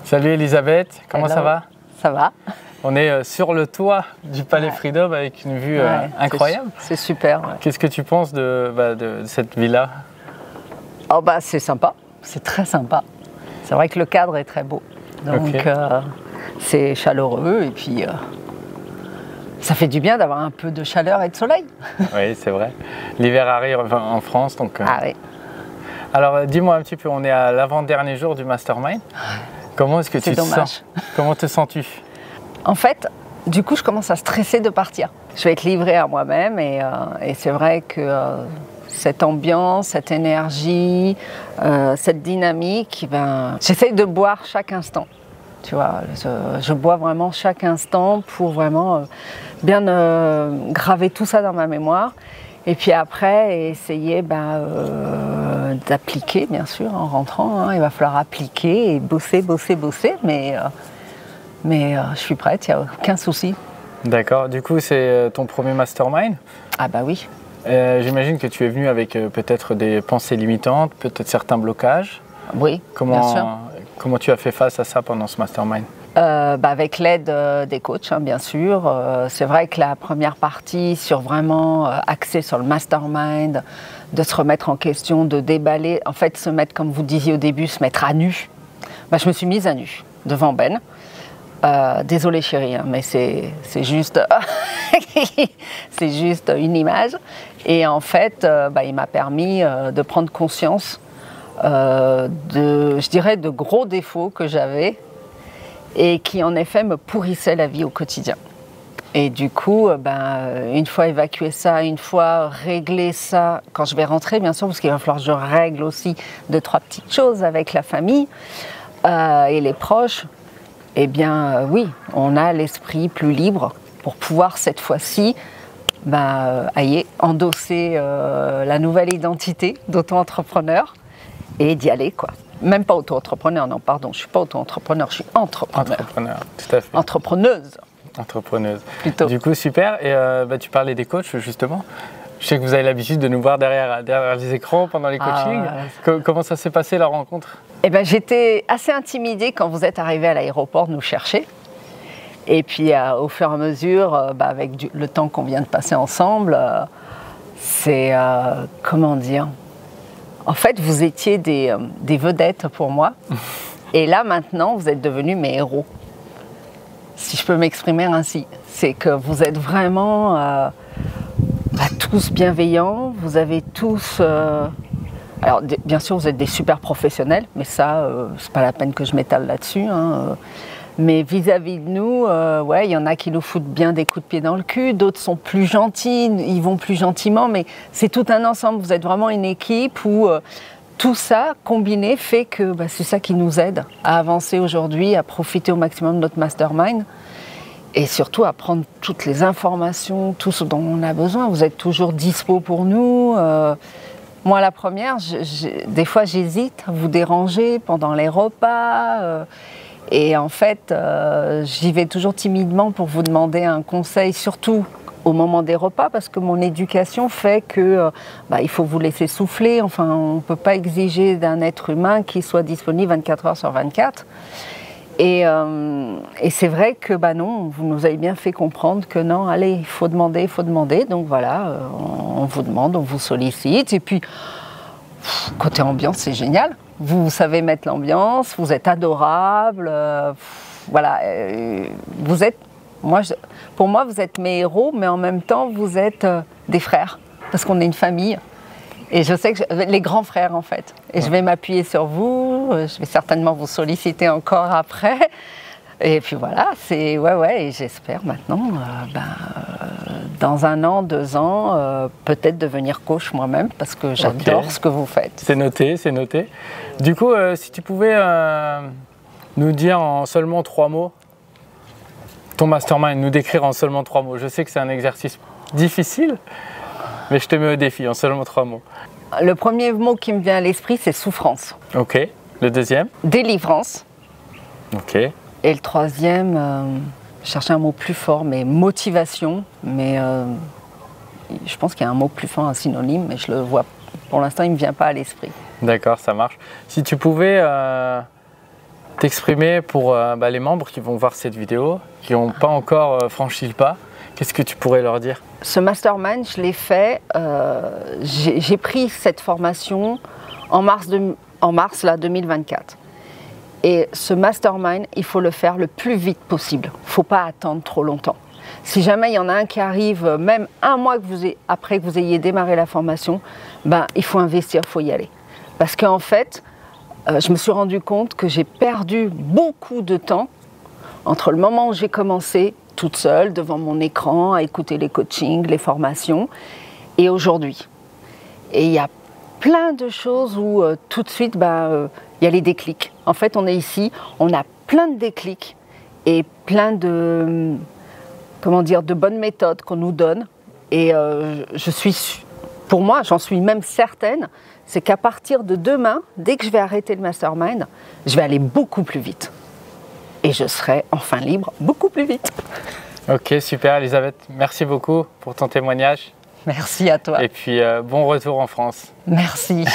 Salut Elisabeth, comment ça va? Ça va. On est sur le toit du Palais Freedom avec une vue incroyable. C'est super. Ouais. Qu'est-ce que tu penses de cette villa? Oh bah c'est sympa, c'est très sympa. C'est vrai que le cadre est très beau. Donc c'est chaleureux et puis ça fait du bien d'avoir un peu de chaleur et de soleil. Oui, c'est vrai. L'hiver arrive en France, donc... Ah oui. Alors dis-moi un petit peu, on est à l'avant-dernier jour du Mastermind. Comment est-ce que tu te sens? Comment te sens-tu? En fait, du coup, je commence à stresser de partir. Je vais être livrée à moi-même et c'est vrai que cette ambiance, cette énergie, cette dynamique, j'essaye de boire chaque instant. Tu vois, je bois vraiment chaque instant pour vraiment bien graver tout ça dans ma mémoire. Et puis après, essayer d'appliquer, bien sûr, en rentrant. Hein. Il va falloir appliquer et bosser, mais je suis prête, il n'y a aucun souci. D'accord, du coup, c'est ton premier mastermind? Ah bah oui. J'imagine que tu es venu avec peut-être des pensées limitantes, peut-être certains blocages. Oui, bien sûr. Comment tu as fait face à ça pendant ce mastermind? Avec l'aide des coachs, hein, bien sûr. C'est vrai que la première partie, sur vraiment axée sur le mastermind, de se remettre en question, de déballer, en fait, se mettre, comme vous disiez au début, se mettre à nu. Je me suis mise à nu devant Ben. Désolée chérie, hein, mais c'est juste, c'est juste une image. Et en fait, il m'a permis de prendre conscience je dirais, de gros défauts que j'avais et qui en effet me pourrissaient la vie au quotidien. Et du coup, une fois évacué ça, une fois réglé ça, quand je vais rentrer bien sûr, parce qu'il va falloir que je règle aussi 2-3 petites choses avec la famille et les proches, eh bien oui, on a l'esprit plus libre pour pouvoir cette fois-ci endosser la nouvelle identité d'auto-entrepreneur et d'y aller quoi. Même pas auto-entrepreneur, non pardon, je suis pas auto-entrepreneur, je suis entrepreneur. Entrepreneur, tout à fait. Entrepreneuse. Entrepreneuse. Plutôt. Du coup, super. Et tu parlais des coachs justement. Je sais que vous avez l'habitude de nous voir derrière les écrans pendant les coachings. Comment ça s'est passé la rencontre? J'étais assez intimidée quand vous êtes arrivé à l'aéroport nous chercher. Et puis au fur et à mesure, avec le temps qu'on vient de passer ensemble, c'est comment dire? En fait, vous étiez des vedettes pour moi. Et là, maintenant, vous êtes devenus mes héros. Si je peux m'exprimer ainsi. C'est que vous êtes vraiment tous bienveillants. Vous avez tous... Alors, bien sûr, vous êtes des super professionnels. Mais ça, c'est pas la peine que je m'étale là-dessus. Hein. Mais vis-à-vis de nous, il y en a qui nous foutent bien des coups de pied dans le cul, d'autres sont plus gentils, ils vont plus gentiment, mais c'est tout un ensemble. Vous êtes vraiment une équipe où tout ça combiné fait que c'est ça qui nous aide à avancer aujourd'hui, à profiter au maximum de notre mastermind et surtout à prendre toutes les informations, tout ce dont on a besoin. Vous êtes toujours dispo pour nous. Moi, la première, des fois j'hésite à vous déranger pendant les repas. Et en fait, j'y vais toujours timidement pour vous demander un conseil, surtout au moment des repas, parce que mon éducation fait que il faut vous laisser souffler. Enfin, on ne peut pas exiger d'un être humain qu'il soit disponible 24 heures sur 24. Et c'est vrai que non, vous nous avez bien fait comprendre que non, allez, il faut demander, il faut demander. Donc voilà, on vous demande, on vous sollicite. Et puis, côté ambiance, c'est génial. Vous savez mettre l'ambiance, vous êtes adorable, vous êtes, pour moi, vous êtes mes héros, mais en même temps, vous êtes des frères, parce qu'on est une famille. Et je sais que les grands frères, en fait. Et je vais m'appuyer sur vous, je vais certainement vous solliciter encore après. Et puis voilà, et j'espère maintenant, dans 1 an, 2 ans, peut-être devenir coach moi-même, parce que j'adore ce que vous faites. C'est noté, c'est noté. Du coup, si tu pouvais nous dire en seulement 3 mots, ton mastermind, nous décrire en seulement 3 mots. Je sais que c'est un exercice difficile, mais je te mets au défi en seulement 3 mots. Le premier mot qui me vient à l'esprit, c'est souffrance. Ok. Le deuxième? Délivrance. Ok. Et le troisième, je cherchais un mot plus fort, mais motivation. Mais je pense qu'il y a un mot plus fort, un synonyme, mais je le vois. Pour l'instant, il ne me vient pas à l'esprit. D'accord, ça marche. Si tu pouvais t'exprimer pour les membres qui vont voir cette vidéo, qui n'ont pas encore franchi le pas? Qu'est-ce que tu pourrais leur dire? Ce mastermind, je l'ai fait, j'ai pris cette formation en mars 2024. Et ce mastermind, il faut le faire le plus vite possible. Il ne faut pas attendre trop longtemps. Si jamais il y en a un qui arrive, même un mois après que vous ayez démarré la formation, il faut investir, il faut y aller. Parce qu'en fait, je me suis rendu compte que j'ai perdu beaucoup de temps entre le moment où j'ai commencé toute seule devant mon écran à écouter les coachings, les formations, et aujourd'hui. Et il y a plein de choses où tout de suite, il y a les déclics. En fait, on est ici, on a plein de déclics et plein de, de bonnes méthodes qu'on nous donne. Et pour moi, j'en suis même certaine, c'est qu'à partir de demain, dès que je vais arrêter le mastermind, je vais aller beaucoup plus vite. Et je serai enfin libre beaucoup plus vite. Ok, super Elisabeth. Merci beaucoup pour ton témoignage. Merci à toi. Et puis bon retour en France. Merci.